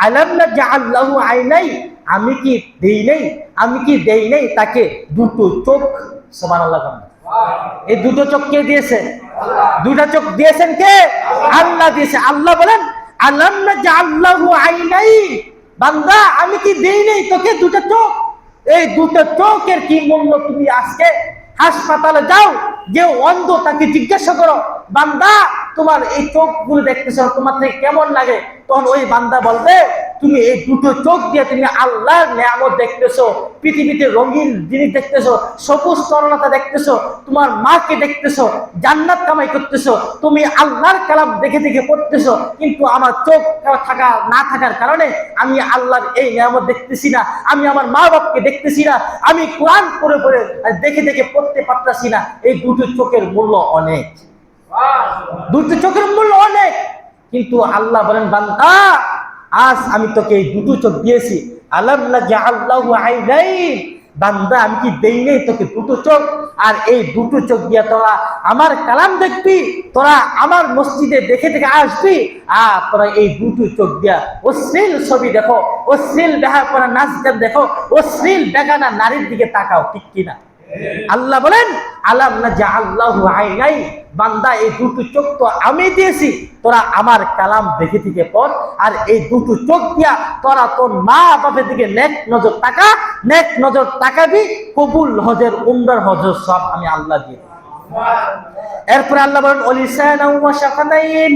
আলাম নাজআল লাহু আইনাই, আমি কি দেই নাই তাকে দুটো চোখ? সুবহানাল্লাহ। এই দুটো চোখ কে দিয়েছে? দুটো চোখ দিয়েছেন কে? আল্লাহ দিয়েছে। আল্লাহ বলেন আলাম নাজআল লাহু আইনাই, বান্দা আমি কি দেই নাই তোকে দুটো চোখ? এই দুটো চোখের কি মূল্য? তুমি আজকে হাসপাতালে যাও, যে অন্ধ তাকে জিজ্ঞাসা করো, বান্দা তোমার এই চোখগুলো দেখতেছো, তোমার থেকে কেমন লাগে? তখন ওই বান্দা বলবে, তুমি এই দুটো চোখ দিয়ে তুমি আল্লাহর নিয়ামত দেখতেছো, পৃথিবীতে রঙিন জিনিস দেখতেছো, সবুজ তরলতা দেখতেছো, তোমার মাকে দেখতেছো, জান্নাত কামাই করতেছো, তুমি আল্লাহর কালাম দেখে দেখে পড়তেছো, কিন্তু আমার চোখ না থাকার কারণে আমি আল্লাহর এই নিয়ামত দেখতেছি না, আমি আমার মা বাপকে দেখতেছি না, আমি কোরআন পড়ে পড়ে দেখে দেখে পড়তে পারতেছি না। এই দুটো চোখের মূল্য অনেক, দুটো চোখের মূল্য অনেক। কিন্তু আল্লাহ বলেন, বান্দা আজ আমি তোকে এই দুটো চোখ দিয়েছি। আলাম নাজআল লাহু আইনাইন, বান্দা আমি কি দেই নাই তোকে দুটো চোখ? আর এই দুটো চোখ দিয়া তোরা আমার কালাম দেখবি, তোরা আমার মসজিদে দেখে দেখে আসবি, আর তোরা এই দুটো চোখ দিয়া অশ্লীল ছবি দেখো, অশ্লীল বেহায়াপনা নাচ গান দেখো, অশ্লীল বেগানা নারীর দিকে তাকাও, ঠিক কিনা? আল্লাহ বলেন আলাম নাজআল লাহু আইনাই, বান্দা এই দুটো চোখ তো আমি দিয়েছি, তোরা আমার কালাম দেখে থেকে পড়, আর এই দুটো চোখ দিয়া তোরা তোর মা বাপের দিকে নেক নজর তাকা, নেক নজর তাকাবি, কবুল হজের উমরার হজের সব আমি আল্লাহ দিয়ে। এরপরে আল্লাহ বলেন ওয়ালিসানা ওয়া শাফাতাইন,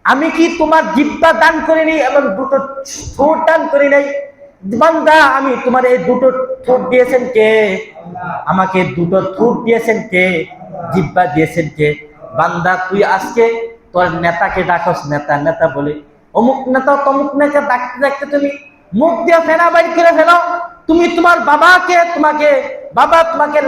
আমি কি তোমার জিহ্বা দান করিনি এবং দুটো ঠোঁট দান করি নাই? বান্দা আমি তোমার এই দুটো ঠোঁট দিয়েছেন কে? আমাকে দুটো ঠোঁট দিয়েছেন কে? জিহ্বা দিয়েছেন কে? বান্দা তুই আজকে তোর নেতাকে ডাকস, নেতা নেতা বলে, অমুক নেতা তমুক নেতা ডাকতে ডাকতে তুমি মুখ দিয়ে ফেনা বাইর করে ফেলো। তুমি তোমার বাবাকে তোমাকে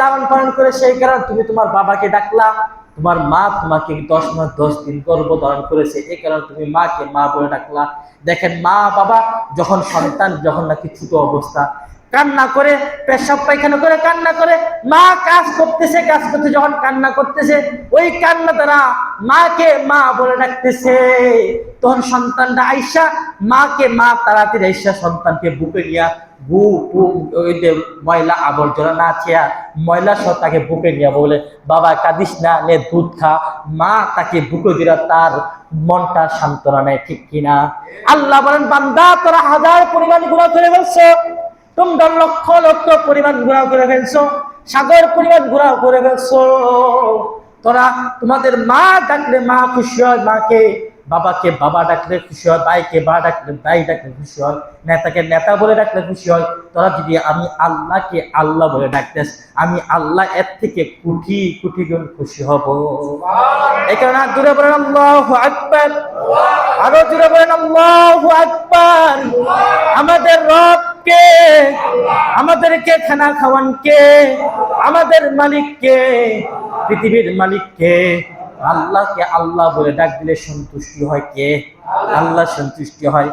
লালন পালন করে, সেই কারণে তুমি তোমার বাবাকে ডাকলা। তোমার মা তোমাকে 10 মাস 10 দিন গর্ভধারণ করেছে, এই কারণে তুমি মাকে মা বলে ডাকলা। দেখেন মা বাবা যখন সন্তান যখন নাকি ছোট অবস্থা কান্না করে, পেশাব পায়খানা করে কান্না করে, মা কাজ করতে যখন কান্না করতেছে, ওই কান্না দ্বারা মাকে মা বলে ডাকতেছে, তখন সন্তানটা আইসা মাকে মা তাড়াতাড়ি আইসা সন্তানকে বুকে নিয়া ওই যে ময়লা আবর্জনা না ছেয়া ময়লা সহ তাকে বুকে নিয়ে বলে, বাবা কাঁদিস না, নে দুধ খা। মা তাকে বুকে দিলা, তার মনটা সান্ত্বনা নেয়, ঠিক কিনা? আল্লাহ বলেন বান্দা তোরা হাজার পরিমাণ গুনাহ করে ফেলছো, তোমরা লক্ষ লক্ষ পরিমাণ গুনাহ করে ফেলছো, সাগর পরিমাণ গুনাহ করে ফেলছো। তোরা তোমাদের মা ডাকলে মা খুশি হয় মাকে, বাবাকে বাবা ডাকলে খুশি হয়, ভাইকে ভাই ডাকলে ভাই ডাকলে খুশি হয়, নেতাকে নেতা বলে ডাকলে খুশি হয়। তোরা যদি আমি আল্লাহকে আল্লাহ বলে ডাকতেস, আমি আল্লাহ এর থেকে কোটি কোটি গুণ খুশি হব। এই কারণে জোরে বলেন আল্লাহু আকবার, আরো জোরে বলেন আল্লাহু আকবার। আমাদের রব কে? আমাদেরকে খানা খাওয়ান কে? আমাদের মালিক কে? পৃথিবীর মালিক কে? আল্লাহকে আল্লাহ বলে ডাক দিলে সন্তুষ্টি হয় কে? আল্লাহ সন্তুষ্টি হয়।